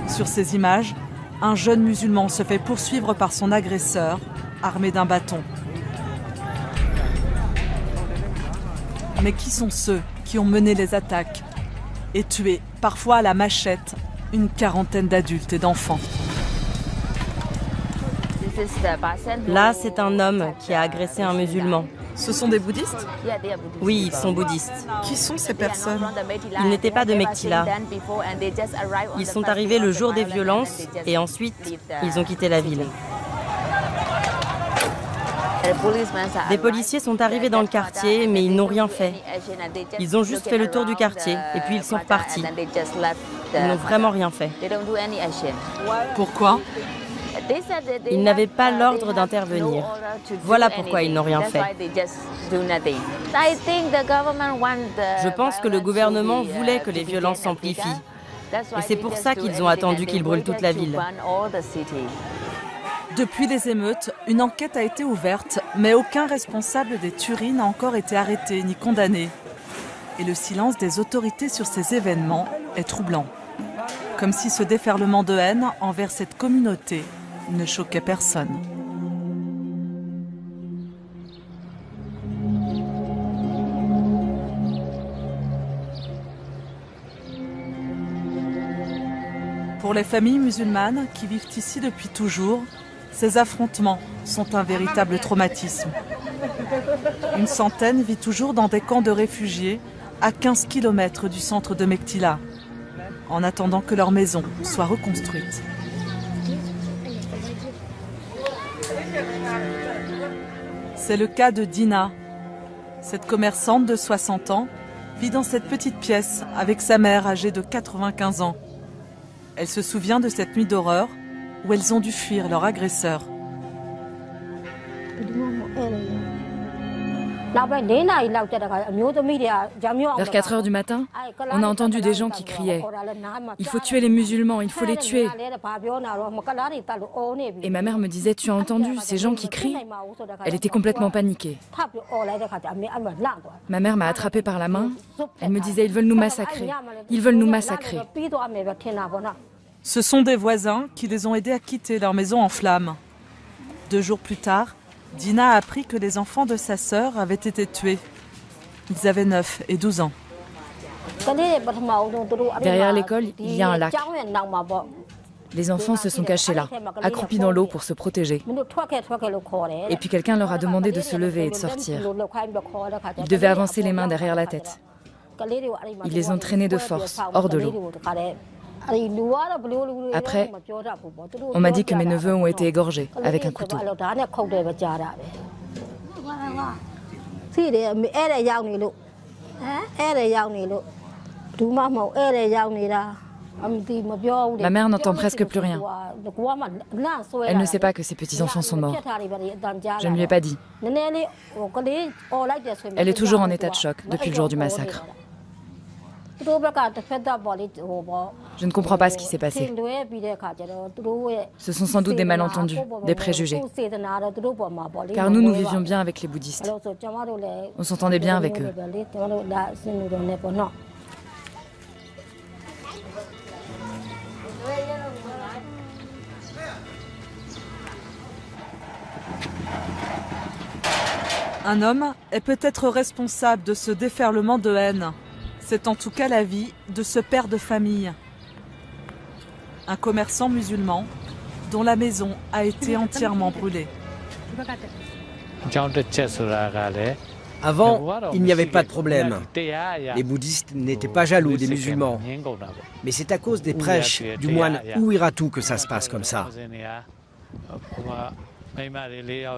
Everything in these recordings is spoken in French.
Sur ces images, un jeune musulman se fait poursuivre par son agresseur, armé d'un bâton. Mais qui sont ceux qui ont mené les attaques et tué, parfois à la machette, une quarantaine d'adultes et d'enfants? Là, c'est un homme qui a agressé un musulman. Ce sont des bouddhistes? Oui, ils sont bouddhistes. Qui sont ces personnes? Ils n'étaient pas de Mektila. Ils sont arrivés le jour des violences et ensuite, ils ont quitté la ville. Des policiers sont arrivés dans le quartier, mais ils n'ont rien fait. Ils ont juste fait le tour du quartier et puis ils sont repartis. Ils n'ont vraiment rien fait. Pourquoi? Ils n'avaient pas l'ordre d'intervenir. Voilà pourquoi ils n'ont rien fait. Je pense que le gouvernement voulait que les violences s'amplifient. Et c'est pour ça qu'ils ont attendu qu'ils brûlent toute la ville. Depuis les émeutes, une enquête a été ouverte, mais aucun responsable des tueries n'a encore été arrêté ni condamné. Et le silence des autorités sur ces événements est troublant. Comme si ce déferlement de haine envers cette communauté ne choquait personne. Pour les familles musulmanes qui vivent ici depuis toujours, ces affrontements sont un véritable traumatisme. Une centaine vit toujours dans des camps de réfugiés à 15 km du centre de Mektila, en attendant que leur maison soit reconstruite. C'est le cas de Dina. Cette commerçante de 60 ans vit dans cette petite pièce avec sa mère âgée de 95 ans. Elle se souvient de cette nuit d'horreur où elles ont dû fuir leur agresseur. Vers 4 heures du matin, on a entendu des gens qui criaient « Il faut tuer les musulmans, il faut les tuer !» Et ma mère me disait « Tu as entendu ces gens qui crient ?» Elle était complètement paniquée. Ma mère m'a attrapée par la main. Elle me disait « Ils veulent nous massacrer, ils veulent nous massacrer !» Ce sont des voisins qui les ont aidés à quitter leur maison en flammes. 2 jours plus tard, Dina a appris que les enfants de sa sœur avaient été tués. Ils avaient 9 et 12 ans. Derrière l'école, il y a un lac. Les enfants se sont cachés là, accroupis dans l'eau pour se protéger. Et puis quelqu'un leur a demandé de se lever et de sortir. Ils devaient avancer les mains derrière la tête. Ils les ont traînés de force, hors de l'eau. Après, on m'a dit que mes neveux ont été égorgés avec un couteau. Ma mère n'entend presque plus rien. Elle ne sait pas que ses petits-enfants sont morts. Je ne lui ai pas dit. Elle est toujours en état de choc depuis le jour du massacre. Je ne comprends pas ce qui s'est passé. Ce sont sans doute des malentendus, des préjugés. Car nous vivions bien avec les bouddhistes. On s'entendait bien avec eux. Un homme est peut-être responsable de ce déferlement de haine. C'est en tout cas la vie de ce père de famille. Un commerçant musulman dont la maison a été entièrement brûlée. Avant, il n'y avait pas de problème. Les bouddhistes n'étaient pas jaloux des musulmans. Mais c'est à cause des prêches du moine Uiratu que ça se passe comme ça.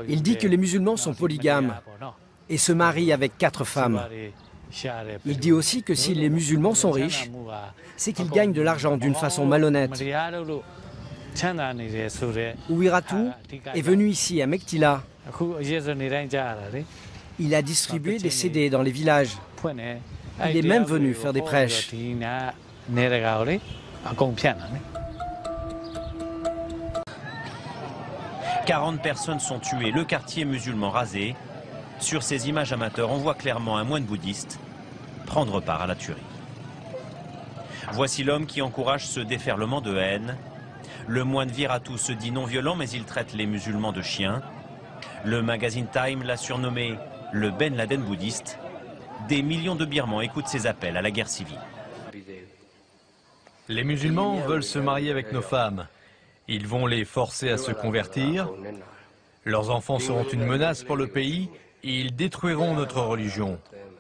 Il dit que les musulmans sont polygames et se marient avec 4 femmes. Il dit aussi que si les musulmans sont riches, c'est qu'ils gagnent de l'argent d'une façon malhonnête. Uiratu est venu ici à Mektila. Il a distribué des CD dans les villages. Il est même venu faire des prêches. 40 personnes sont tuées, le quartier musulman rasé. Sur ces images amateurs, on voit clairement un moine bouddhiste prendre part à la tuerie. Voici l'homme qui encourage ce déferlement de haine. Le moine Viratu se dit non violent, mais il traite les musulmans de chiens. Le magazine Time l'a surnommé le Ben Laden bouddhiste. Des millions de Birmans écoutent ses appels à la guerre civile. Les musulmans veulent se marier avec nos femmes. Ils vont les forcer à se convertir. Leurs enfants seront une menace pour le pays et ils détruiront notre religion.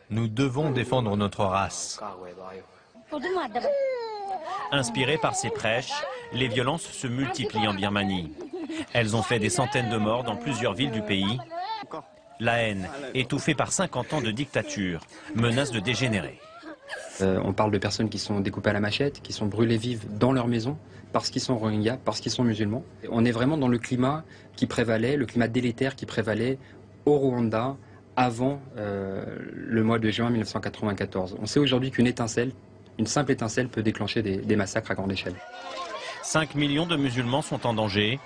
Nous devons défendre notre race. Inspirées par ces prêches, les violences se multiplient en Birmanie. Elles ont fait des centaines de morts dans plusieurs villes du pays. La haine, étouffée par 50 ans de dictature, menace de dégénérer. On parle de personnes qui sont découpées à la machette, qui sont brûlées vives dans leur maison, parce qu'ils sont Rohingyas, parce qu'ils sont musulmans. On est vraiment dans le climat qui prévalait, le climat délétère qui prévalait au Rwanda avant le mois de juin 1994. On sait aujourd'hui qu'une étincelle, une simple étincelle peut déclencher des massacres à grande échelle. 5 millions de musulmans sont en danger.